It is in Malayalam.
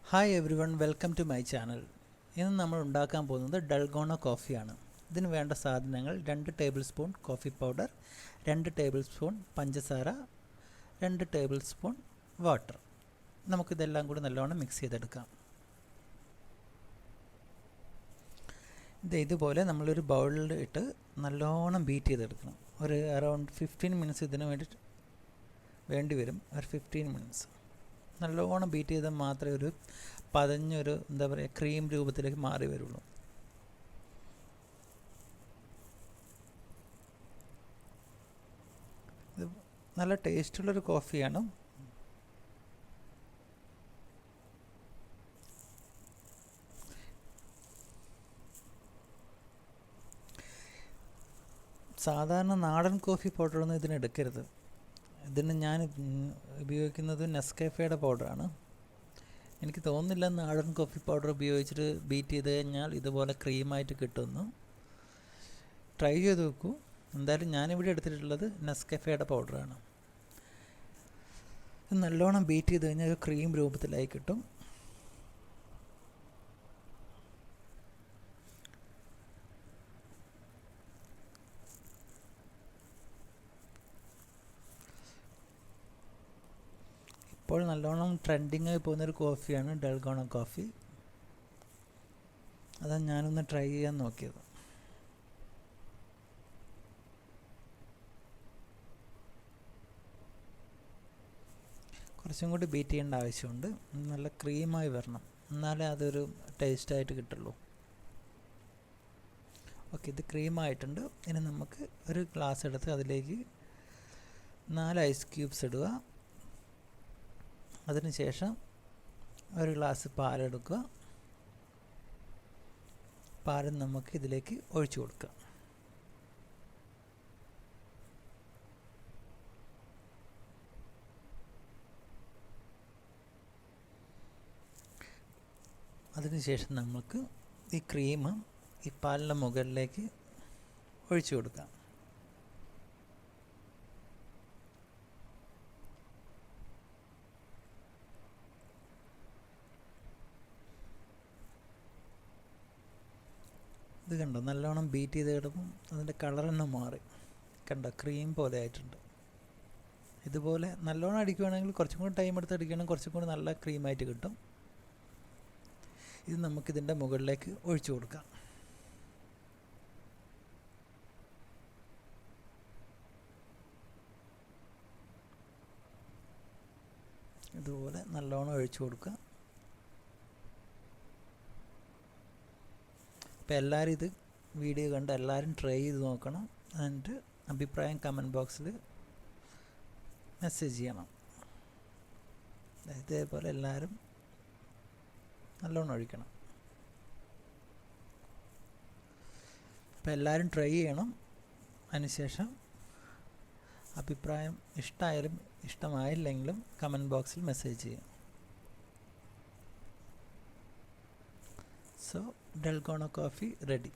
Hi everyone, welcome to my channel. ഇന്ന് നമ്മൾ ഉണ്ടാക്കാൻ പോകുന്നത് ഡൽഗോണ കോഫിയാണ്. ഇതിന് വേണ്ട സാധനങ്ങൾ 2 table spoon coffee powder, 2 table spoon പഞ്ചസാര, 2 ടേബിൾ സ്പൂൺ വാട്ടർ. നമുക്കിതെല്ലാം കൂടി നല്ലോണം മിക്സ് ചെയ്തെടുക്കാം. ഇതുപോലെ നമ്മളൊരു ബൗളിൽ ഇട്ട് നല്ലോണം ബീറ്റ് ചെയ്തെടുക്കണം. ഒരു അറൗണ്ട് 15 മിനിറ്റ്സ് ഇതിന് വേണ്ടി വരും. ഒരു 15 മിനിറ്റ്സ് നല്ലോണം ബീറ്റ് ചെയ്താൽ മാത്രമേ ഒരു പതഞ്ഞൊരു ക്രീം രൂപത്തിലേക്ക് മാറി വരുള്ളൂ. ഇത് നല്ല ടേസ്റ്റുള്ളൊരു കോഫിയാണ്. സാധാരണ നാടൻ കോഫി പൗഡറൊന്നും ഇതിനെടുക്കരുത്. ഇതിന് ഞാൻ ഉപയോഗിക്കുന്നത് നെസ്കഫേയുടെ പൗഡറാണ്. എനിക്ക് തോന്നുന്നില്ല നാടൻ കോഫി പൗഡർ ഉപയോഗിച്ചിട്ട് ബീറ്റ് ചെയ്ത് കഴിഞ്ഞാൽ ഇതുപോലെ ക്രീമായിട്ട് കിട്ടുമെന്ന്. ട്രൈ ചെയ്ത് നോക്കൂ. എന്തായാലും ഞാനിവിടെ എടുത്തിട്ടുള്ളത് നെസ്കഫേയുടെ പൗഡറാണ്. നല്ലോണം ബീറ്റ് ചെയ്ത് കഴിഞ്ഞാൽ ഒരു ക്രീം രൂപത്തിലായി കിട്ടും. ഇപ്പോൾ നല്ലോണം ട്രെൻഡിങ് ആയി പോകുന്നൊരു കോഫിയാണ് ഡൽഗോണ കോഫി. അതാണ് ഞാനൊന്ന് ട്രൈ ചെയ്യാൻ നോക്കിയത്. കുറച്ചും കൂടി ബീറ്റ് ചെയ്യേണ്ട ആവശ്യമുണ്ട്. നല്ല ക്രീമായി വരണം, എന്നാലേ അതൊരു ടേസ്റ്റായിട്ട് കിട്ടുള്ളൂ. ഓക്കെ, ഇത് ക്രീമായിട്ടുണ്ട്. ഇനി നമുക്ക് ഒരു ഗ്ലാസ് എടുത്ത് അതിലേക്ക് 4 ഐസ് ക്യൂബ്സ് ഇടുക. അതിനുശേഷം ഒരു ഗ്ലാസ് പാലെടുക്കുക. പാൽ നമുക്ക് ഇതിലേക്ക് ഒഴിച്ചു കൊടുക്കാം. അതിനുശേഷം നമുക്ക് ഈ ക്രീം ഈ പാലിൻ്റെ മുകളിലേക്ക് ഒഴിച്ചു കൊടുക്കാം. ഇത് കണ്ടോ, നല്ലോണം ബീറ്റ് ചെയ്ത് കിടക്കും. അതിൻ്റെ കളർ തന്നെ മാറി. കണ്ടോ, ക്രീം പോലെ ആയിട്ടുണ്ട്. ഇതുപോലെ നല്ലോണം അടിക്കുകയാണെങ്കിൽ കുറച്ചും കൂടി ടൈം എടുത്ത് അടിക്കുകയാണെങ്കിൽ കുറച്ചും കൂടി നല്ല ക്രീമായിട്ട് കിട്ടും. ഇത് നമുക്കിതിൻ്റെ മുകളിലേക്ക് ഒഴിച്ചു കൊടുക്കാം. ഇതുപോലെ നല്ലോണം ഒഴിച്ചു കൊടുക്കുക. അപ്പോൾ എല്ലാവരും ഇത് വീഡിയോ കണ്ട് എല്ലാവരും ട്രൈ ചെയ്ത് നോക്കണം. എന്നിട്ട് അഭിപ്രായം കമൻറ്റ് ബോക്സിൽ മെസ്സേജ് ചെയ്യണം. ഇതേപോലെ എല്ലാവരും നല്ലോണം ഒഴിക്കണം. അപ്പോൾ എല്ലാവരും ട്രൈ ചെയ്യണം. അതിനുശേഷം അഭിപ്രായം ഇഷ്ടമായാലും ഇഷ്ടമായില്ലെങ്കിലും കമൻറ്റ് ബോക്സിൽ മെസ്സേജ് ചെയ്യും. So Dalgona coffee ready.